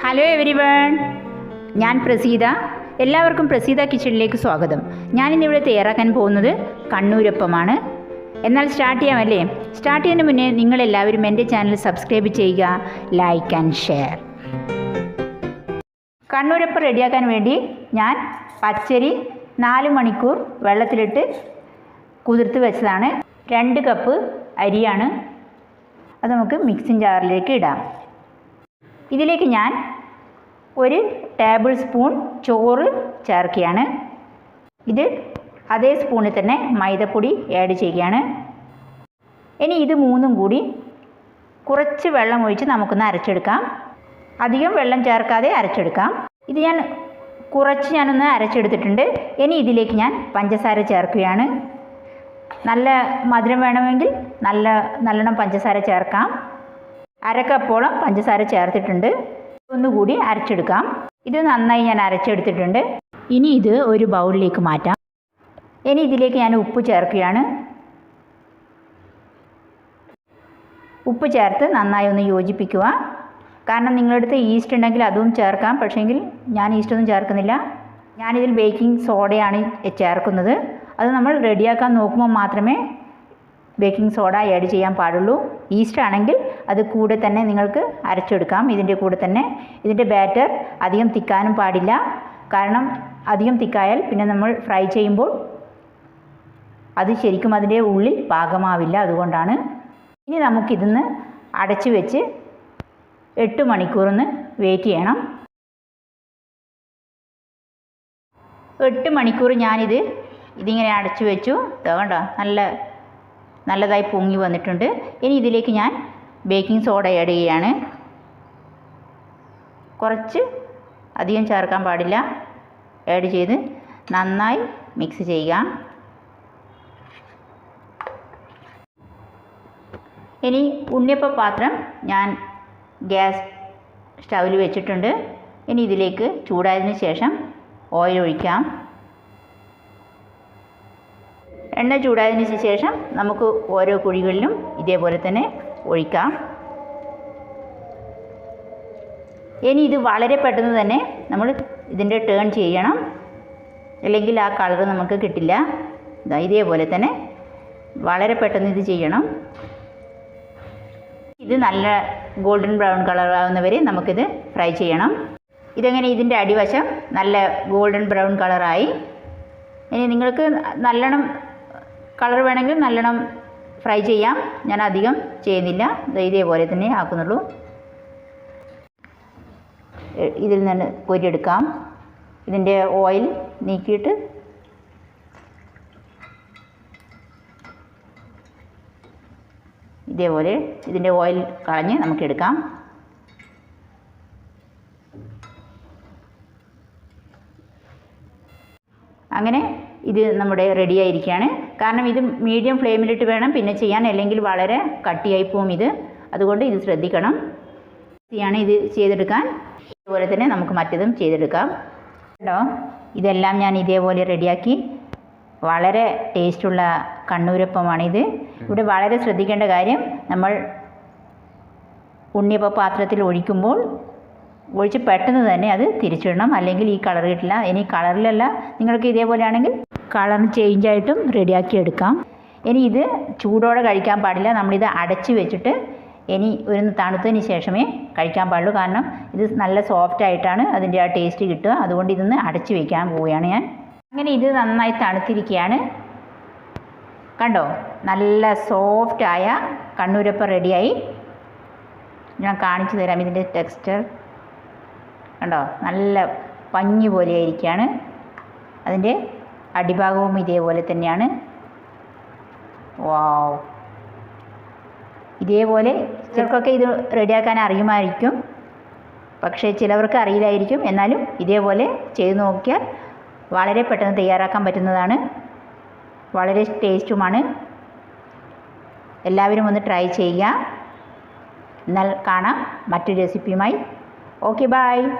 Hello everyone, ഞാൻ പ്രസീത. എല്ലാവർക്കും പ്രസീത കിച്ചണിലേക്ക് സ്വാഗതം. ഞാനിന്നിവിടെ തയ്യാറാക്കാൻ പോകുന്നത് കണ്ണൂരപ്പമാണ്. എന്നാൽ സ്റ്റാർട്ട് ചെയ്യാമല്ലേ? സ്റ്റാർട്ട് ചെയ്യുന്നതിന് മുന്നേ നിങ്ങളെല്ലാവരും എൻ്റെ ചാനൽ സബ്സ്ക്രൈബ് ചെയ്യുക, ലൈക്ക് ആൻഡ് ഷെയർ. കണ്ണൂരപ്പം റെഡിയാക്കാൻ വേണ്ടി ഞാൻ പച്ചരി 4 മണിക്കൂർ വെള്ളത്തിലിട്ട് കുതിർത്ത് വെച്ചതാണ്. 2 കപ്പ് അരിയാണ്. അത് നമുക്ക് മിക്സിംഗ് ജാറിലേക്ക് ഇടാം. ഇതിലേക്ക് ഞാൻ 1 ടേബിൾ സ്പൂൺ ചോറ് ചേർക്കുകയാണ്. ഇത് അതേ സ്പൂണിൽ തന്നെ മൈദപ്പൊടി ആഡ് ചെയ്യുകയാണ്. ഇനി ഇത് മൂന്നും കൂടി കുറച്ച് വെള്ളം ഒഴിച്ച് നമുക്കൊന്ന് അരച്ചെടുക്കാം. അധികം വെള്ളം ചേർക്കാതെ അരച്ചെടുക്കാം. ഇത് ഞാനൊന്ന് അരച്ചെടുത്തിട്ടുണ്ട്. ഇനി ഇതിലേക്ക് ഞാൻ പഞ്ചസാര ചേർക്കുകയാണ്. നല്ല മധുരം വേണമെങ്കിൽ നല്ലോണം പഞ്ചസാര ചേർക്കാം. 1/2 കപ്പോളം പഞ്ചസാര ചേർത്തിട്ടുണ്ട്. ഒന്നുകൂടി അരച്ചെടുക്കാം. ഇത് നന്നായി ഞാൻ അരച്ചെടുത്തിട്ടുണ്ട്. ഇനി ഇത് ഒരു ബൗളിലേക്ക് മാറ്റാം. ഇനി ഇതിലേക്ക് ഞാൻ ഉപ്പ് ചേർക്കുകയാണ്. ഉപ്പ് ചേർത്ത് നന്നായി ഒന്ന് യോജിപ്പിക്കുക. കാരണം നിങ്ങളുടെ അടുത്ത് ഈസ്റ്റ് ഉണ്ടെങ്കിൽ അതും ചേർക്കാം. പക്ഷേങ്കിൽ ഞാൻ ഈസ്റ്റൊന്നും ചേർക്കുന്നില്ല. ഞാനിതിൽ ബേക്കിംഗ് സോഡയാണ് ചേർക്കുന്നത്. അത് നമ്മൾ റെഡിയാക്കാൻ നോക്കുമ്പോൾ മാത്രമേ ബേക്കിംഗ് സോഡ ആഡ് ചെയ്യാൻ പാടുള്ളൂ. ഈസ്റ്റ് ആണെങ്കിൽ അത് കൂടെ തന്നെ നിങ്ങൾക്ക് അരച്ചെടുക്കാം. ഇതിൻ്റെ കൂടെ തന്നെ. ഇതിൻ്റെ ബാറ്റർ അധികം തിക്കാനും പാടില്ല. കാരണം അധികം തിക്കായാൽ പിന്നെ നമ്മൾ ഫ്രൈ ചെയ്യുമ്പോൾ അത് ശരിക്കും അതിൻ്റെ ഉള്ളിൽ പാകമാവില്ല. അതുകൊണ്ടാണ്. ഇനി നമുക്കിതൊന്ന് അടച്ചു വെച്ച് 8 മണിക്കൂറൊന്ന് വെയിറ്റ് ചെയ്യണം. 8 മണിക്കൂർ ഇതിങ്ങനെ അടച്ചു വെച്ചു. കണ്ടോ, നല്ലതായി പൊങ്ങി വന്നിട്ടുണ്ട്. ഇനി ഇതിലേക്ക് ഞാൻ ബേക്കിംഗ് സോഡ ആഡ് ചെയ്യുകയാണ്. കുറച്ച്, അധികം ചേർക്കാൻ പാടില്ല. ആഡ് ചെയ്ത് നന്നായി മിക്സ് ചെയ്യുക. ഇനി ഉണ്ണിയപ്പ പാത്രം ഞാൻ ഗ്യാസ് സ്റ്റൗവിൽ വെച്ചിട്ടുണ്ട്. ഇനി ഇതിലേക്ക് ചൂടായതിന് ശേഷം ഓയിൽ ഒഴിക്കാം. എണ്ണ ചൂടായതിന് ശേഷം നമുക്ക് ഓരോ കുഴികളിലും ഇതേപോലെ തന്നെ ഒഴിക്കാം. ഇനി ഇത് വളരെ പെട്ടെന്ന് തന്നെ നമ്മൾ ഇതിൻ്റെ ടേൺ ചെയ്യണം. അല്ലെങ്കിൽ ആ കളർ നമുക്ക് കിട്ടില്ല. ഇതേപോലെ തന്നെ വളരെ പെട്ടെന്ന് ഇത് ചെയ്യണം. ഇത് നല്ല ഗോൾഡൻ ബ്രൗൺ കളർ ആവുന്നവരെ നമുക്കിത് ഫ്രൈ ചെയ്യണം. ഇതിൻ്റെ അടിവശം നല്ല ഗോൾഡൻ ബ്രൗൺ കളറായി. ഇനി നിങ്ങൾക്ക് നല്ലോണം കളർ വേണമെങ്കിൽ നല്ലോണം ഫ്രൈ ചെയ്യാം. ഞാൻ അധികം ചെയ്യുന്നില്ല. ഇതേപോലെ തന്നെ ആക്കുന്നുള്ളൂ. ഇതിൽ നിന്ന് കോരിയെടുക്കാം. ഇതിൻ്റെ ഓയിൽ നീക്കിയിട്ട് ഇതേപോലെ ഇതിൻ്റെ ഓയിൽ കളഞ്ഞ് നമുക്കെടുക്കാം. അങ്ങനെ ഇത് നമ്മുടെ റെഡിയായിരിക്കുകയാണ്. കാരണം ഇത് മീഡിയം ഫ്ലെയിമിലിട്ട് വേണം പിന്നെ ചെയ്യാൻ, അല്ലെങ്കിൽ വളരെ കട്ടിയായി പോവും ഇത്. അതുകൊണ്ട് ഇത് ശ്രദ്ധിക്കണം. ഇത് ചെയ്തെടുക്കാൻ. ഇതുപോലെ തന്നെ നമുക്ക് മറ്റതും ചെയ്തെടുക്കാം. കേട്ടോ, ഇതെല്ലാം ഞാൻ ഇതേപോലെ റെഡിയാക്കി. വളരെ ടേസ്റ്റുള്ള കണ്ണൂരപ്പമാണിത്. ഇവിടെ വളരെ ശ്രദ്ധിക്കേണ്ട കാര്യം, നമ്മൾ ഉണ്ണിയപ്പ പാത്രത്തിൽ ഒഴിച്ച് പെട്ടെന്ന് തന്നെ അത് തിരിച്ചിടണം. അല്ലെങ്കിൽ ഈ കളർ കിട്ടില്ല. ഇനി കളറിലല്ല, നിങ്ങൾക്ക് ഇതേപോലെ ആണെങ്കിൽ കളർ ചേഞ്ചായിട്ടും റെഡിയാക്കി എടുക്കാം. ഇനി ഇത് ചൂടോടെ കഴിക്കാൻ പാടില്ല. നമ്മളിത് അടച്ച് വെച്ചിട്ട് ഇനി ഒരു തണുത്തതിന് ശേഷമേ കഴിക്കാൻ പാടുള്ളൂ. കാരണം ഇത് നല്ല സോഫ്റ്റ് ആയിട്ടാണ് അതിൻ്റെ ആ ടേസ്റ്റ് കിട്ടുക. അതുകൊണ്ട് ഇതൊന്ന് അടച്ച് വയ്ക്കാൻ പോവുകയാണ് ഞാൻ. അങ്ങനെ ഇത് നന്നായി തണുത്തിരിക്കുകയാണ്. കണ്ടോ, നല്ല സോഫ്റ്റായ കണ്ണൂരപ്പം റെഡിയായി. ഞാൻ കാണിച്ചു തരാം ഇതിൻ്റെ ടെക്സ്ചർ. കണ്ടോ, നല്ല പഞ്ഞി പോലെ ആയിരിക്കുകയാണ്. അതിൻ്റെ അടിഭാഗവും ഇതേപോലെ തന്നെയാണ്. വാവ്, ഇതേപോലെ ചിലർക്കൊക്കെ ഇത് റെഡിയാക്കാൻ അറിയുമായിരിക്കും. പക്ഷേ ചിലവർക്ക് അറിയില്ലായിരിക്കും. എന്നാലും ഇതേപോലെ ചെയ്ത് നോക്കിയാൽ വളരെ പെട്ടെന്ന് തയ്യാറാക്കാൻ പറ്റുന്നതാണ്. വളരെ ടേസ്റ്റുമാണ്. എല്ലാവരും ഒന്ന് ട്രൈ ചെയ്യുക. എന്നാൽ കാണാം മറ്റൊരു റെസിപ്പിയുമായി. Okay, by.